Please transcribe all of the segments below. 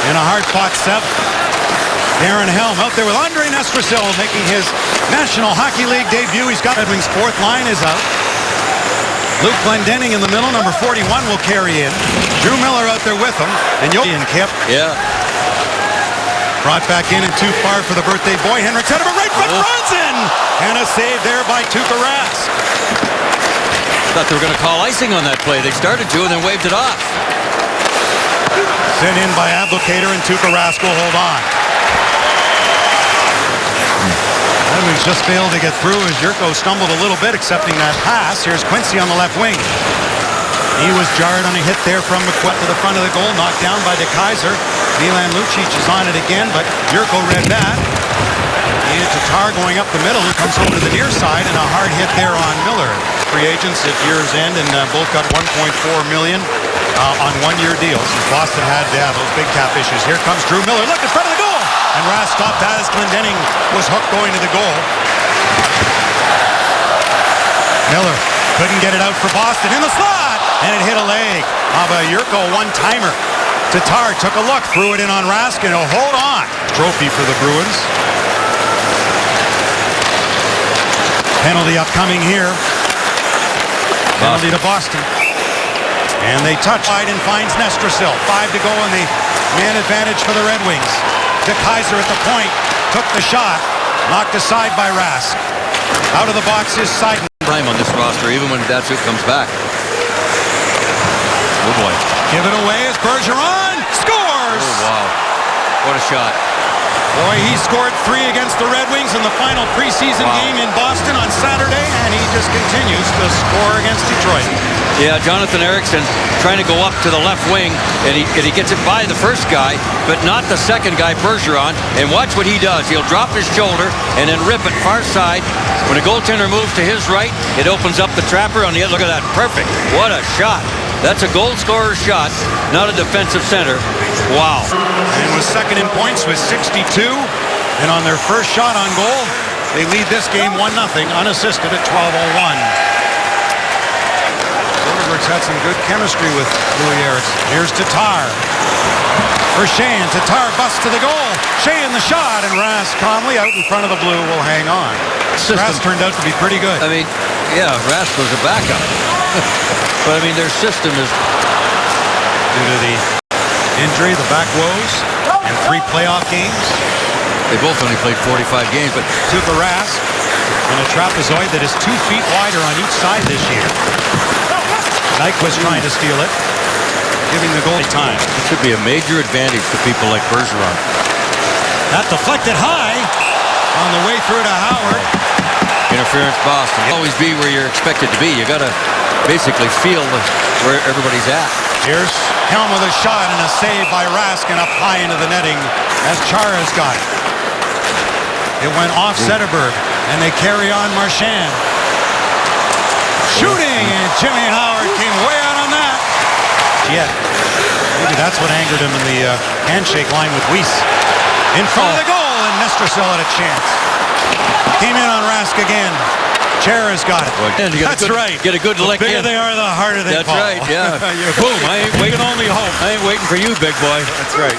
in a hard-fought 7th. Darren Helm out there with Andre Nestrasil making his National Hockey League debut. He's got Red Wings' 4th line is out. Luke Glendening in the middle, number 41 will carry in. Drew Miller out there with him, and Johan Kip. Yeah. Brought back in and too far for the birthday boy. Henrik Zetterberg, right foot runs in! And a save there by Tuukka Rask. Thought they were going to call icing on that play. They started to and then waved it off. Sent in by Abdelkader, and Tuukka Rask will hold on. Red Wings just failed to get through as Jurko stumbled a little bit accepting that pass. Here's Quincy on the left wing. He was jarred on a hit there from McQuett to the front of the goal, knocked down by DeKeyser. Milan Lucic is on it again, but Jurko read that. And Tatar going up the middle, who comes over to the near side, and a hard hit there on Miller. Free agents at year's end, and both got $1.4 million on one-year deals. Boston had those big cap issues. Here comes Drew Miller, look in front of the goal! And Rask stopped that as Glendening was hooked going to the goal. Miller couldn't get it out for Boston in the slot, and it hit a leg of a Jurko one-timer. Tatar took a look, threw it in on Rask, and he'll hold on. Trophy for the Bruins. Penalty upcoming here. Penalty to Boston. And they touch wide and finds Nestrasil. 5 to go in the man advantage for the Red Wings. DeKeyser at the point, took the shot, knocked aside by Rask. Out of the box is Seiden. Time on this roster, even when Datsuk comes back. Oh boy. Give it away as Bergeron scores! Oh wow. What a shot. Boy, he scored 3 against the Red Wings in the final preseason game in Boston on Saturday, and he just continues to score against Detroit. Yeah, Jonathan Ericsson trying to go up to the left wing, and he gets it by the first guy, but not the second guy, Bergeron. And watch what he does. He'll drop his shoulder and then rip it far side. When a goaltender moves to his right, it opens up the trapper on the other. Look at that. Perfect. What a shot. That's a goal scorer shot, not a defensive center. Wow. And was second in points with 62. And on their first shot on goal, they lead this game 1-0, unassisted at 12:01. Soderberg's had some good chemistry with Louis Eriksson. Here's Tatar. For Sheahan. Tatar busts to the goal. Sheahan the shot, and Rask calmly out in front of the blue will hang on. Rask turned out to be pretty good. I mean, yeah, Rask was a backup. But I mean, their system is due to the injury, the back woes, and 3 playoff games. They both only played 45 games, but Tuukka Rask in a trapezoid that is 2 feet wider on each side this year. Nyquist trying to steal it, giving the goalie time. It should be a major advantage to people like Bergeron. That deflected high on the way through to Howard. Interference, Boston. You'll always be where you're expected to be. You got to basically feel where everybody's at. Here's Helm with a shot and a save by Rask, and up high into the netting as Chara's got it. It went off Zetterberg, and they carry on Marchand. Shooting, and Jimmy Howard came way out on that. Yet, maybe that's what angered him in the handshake line with Weiss. In front of the goal, and Nestrasil had a chance. Came in on Rask again. Chara's got it. That's right. Get a good lick in. The bigger they are, the harder they fall. That's right, yeah. Boom, I ain't waiting. Only hope. I ain't waiting for you, big boy. That's right.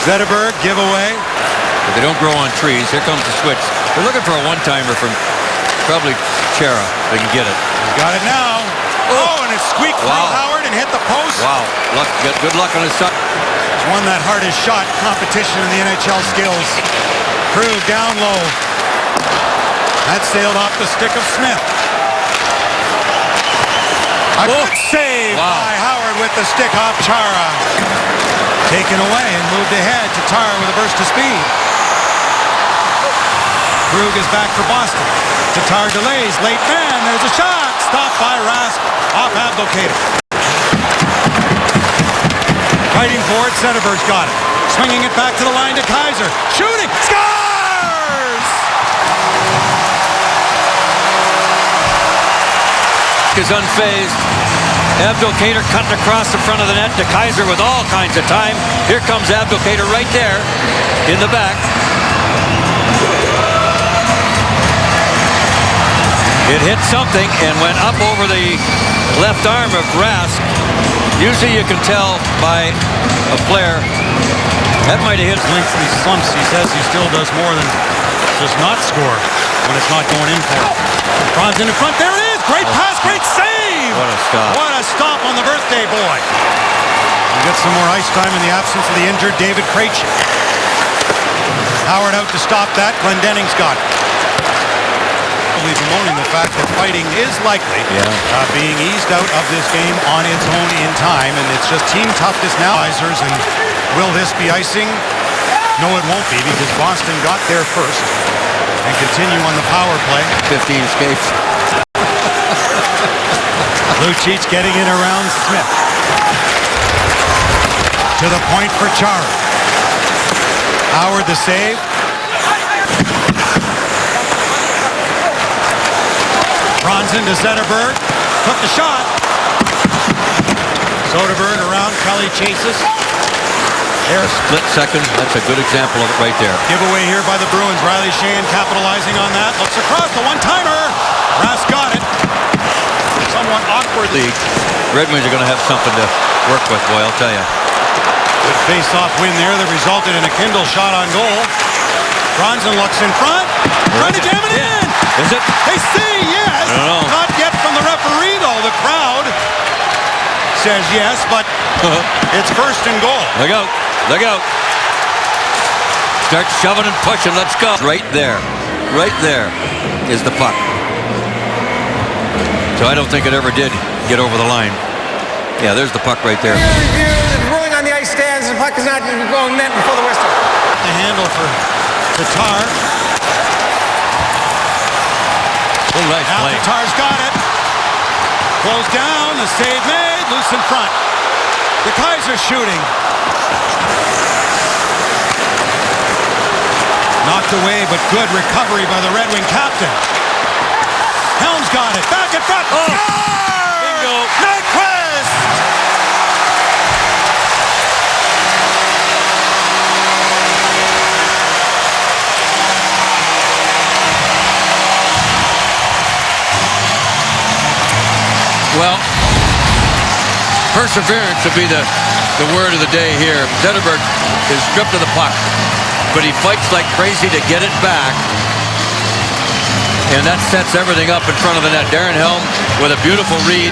Zetterberg, giveaway. But they don't grow on trees. Here comes the switch. They're looking for a one-timer from probably Chara. They can get it. He's got it now. Oh, and it squeaked through Howard and hit the post. Wow. Good luck on his side. He's won that hardest shot competition in the NHL skills. Krug down low. That sailed off the stick of Smith. A good save by Howard with the stick off Chara. Taken away and moved ahead. Tatar with a burst of speed. Krug is back for Boston. Tatar delays. Late man. There's a shot. Stopped by Rask off Abdelkader. Fighting for it. Zetterberg's got it. Swinging it back to the line to Kaiser. Shooting. Scores! Is unfazed. Abdelkader cutting across the front of the net. DeKeyser with all kinds of time. Here comes Abdelkader right there in the back. It hit something and went up over the left arm of Rask. Usually you can tell by a player That might have hit. Lengthy slumps. He says he still does more than just not score when it's not going in for him. Franzen in front. There it is. Great pass. Great save. What a stop. What a stop on the birthday boy. He gets some more ice time in the absence of the injured David Krejci. Howard out to stop that. Glendening's got it. Bemoaning the fact that fighting is likely being eased out of this game on its own in time, and it's just team toughness now. And will this be icing? No, it won't be, because Boston got there first and continue on the power play. 15 escapes. Lucic getting it around Smith. To the point for Chara. Howard the save. Franzen to Zetterberg. Took the shot. Soderberg around. Kelly chases. A split second. That's a good example of it right there. Giveaway here by the Bruins. Riley Sheahan capitalizing on that. Looks across. The one-timer. Rask got it. Somewhat awkwardly. Red Wings are going to have something to work with, boy, I'll tell you. Good face-off win there that resulted in a Kindle shot on goal. Franzen looks in front. Trying to jam it in. Is it? They say yes. I don't know. Not yet from the referee, though. The crowd says yes, but it's first and goal. Look out. Look out. Start shoving and pushing. Let's go. Right there. Right there is the puck. So I don't think it ever did get over the line. Yeah, there's the puck right there. The ruling on the ice stands. The puck is not going net before the whistle. The handle for Tatar. Oh, nice Now play. Tatar's got it. Closed down. The save made. Loose in front. The Kaiser shooting. Knocked away, but good recovery by the Red Wing captain. Helms got it. Back in front. Oh. Bingo. Nyquist. Well, perseverance would be the word of the day here. Zetterberg is stripped of the puck, but he fights like crazy to get it back. And that sets everything up in front of the net. Darren Helm with a beautiful read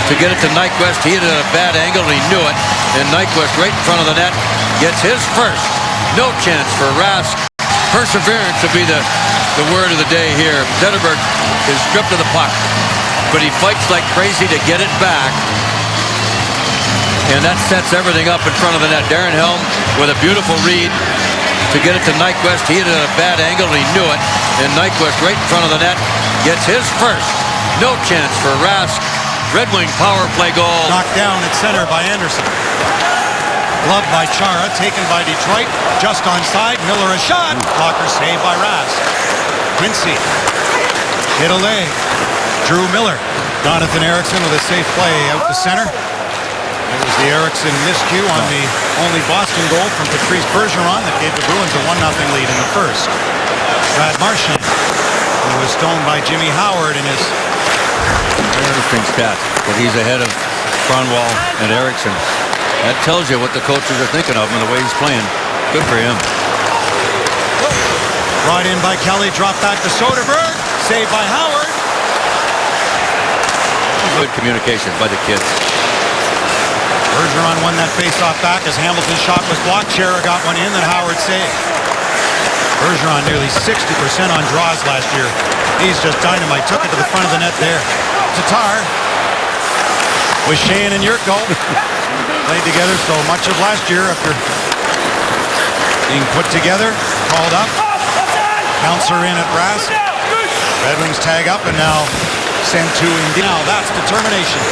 to get it to Nyquist. He hit it at a bad angle, and he knew it. And Nyquist right in front of the net gets his first. No chance for Rask. Perseverance would be the word of the day here. Zetterberg is stripped of the puck, but he fights like crazy to get it back. And that sets everything up in front of the net. Darren Helm with a beautiful read to get it to Nyquist. He hit it at a bad angle, and he knew it. And Nyquist right in front of the net gets his first. No chance for Rask. Red Wing power play goal. Knocked down at center by Anderson. Gloved by Chara, taken by Detroit. Just onside. Miller a shot. Blocker saved by Rask. Quincy hit a leg. Drew Miller. Jonathan Ericsson with a safe play out to center. It was the Ericsson miscue on the only Boston goal from Patrice Bergeron that gave the Bruins a 1-0 lead in the first. Brad Marchand, who was stoned by Jimmy Howard in his... Interesting stat, but he's ahead of Kronwall and Eriksson. That tells you what the coaches are thinking of him and the way he's playing. Good for him. Brought in by Kelly, dropped back to Soderberg. Saved by Howard. Good communication by the kids. Bergeron won that face-off back as Hamilton's shot was blocked. Chara got one in that Howard saved. Bergeron nearly 60% on draws last year. He's just dynamite. Took it to the front of the net there. Tatar with Sheahan and Yurko played together so much of last year after being put together, called up. Bouncer in at Rask. Red Wings tag up and now sent to Indiana. Now that's determination.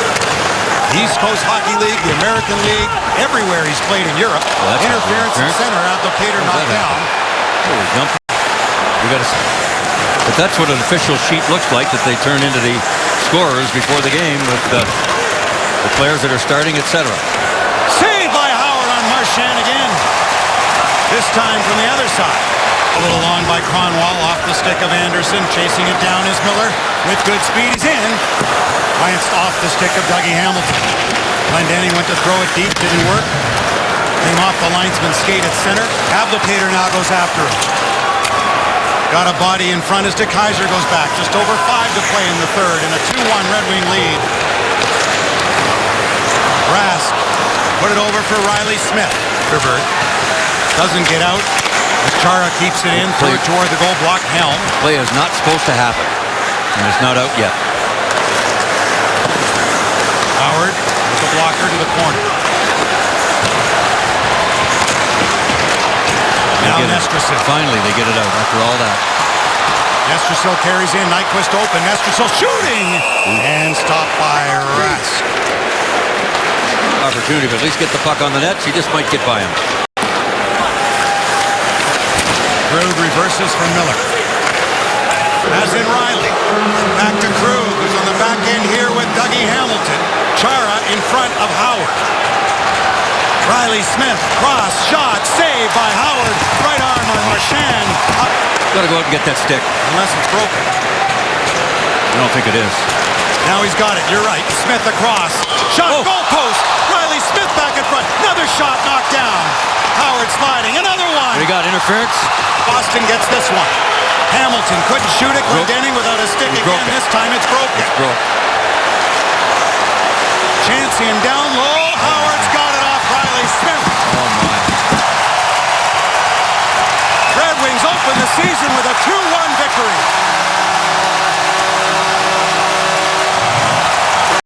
East Coast Hockey League, the American League, everywhere he's played in Europe. Well, interference in center, Abdelkader knocked down. Holy jump. We got to. But that's what an official sheet looks like that they turn into the scorers before the game with the players that are starting, etc. Saved by Howard on Marchand again. This time from the other side. A little long by Kronwall off the stick of Anderson. Chasing it down is Miller with good speed. He's in. Glanced off the stick of Dougie Hamilton. Glendening went to throw it deep. Didn't work. Came off the linesman's skate at center. Abdelkader now goes after him. Got a body in front as DeKaiser goes back. Just over 5 to play in the third in a 2-1 Red Wing lead. Rask put it over for Riley Smith. Rivert doesn't get out as Chara keeps it in, threw it toward the goal block. Helm. Play is not supposed to happen, and it's not out yet. Howard with the blocker to the corner. Now Nestrasil. Finally, they get it out after all that. Nestrasil carries in. Nyquist open. Nestrasil shooting and stopped by Rask. Opportunity, but at least get the puck on the net. She just might get by him. Krug reverses from Miller. As in Riley. Back to Krug, who's on the back end here with Dougie Hamilton. Chara in front of Howard. Riley Smith, cross, shot, saved by Howard. Right arm on Marchand. Got to go out and get that stick. Unless it's broken. I don't think it is. Now he's got it. You're right. Smith across. Shot, goal post. Riley Smith back in front. Another shot knocked down. Howard sliding. Another one. We got interference. Boston gets this one. Hamilton couldn't shoot it. Glendening without a stick again. This time it's broken. It's broke. Chancey down low. Howard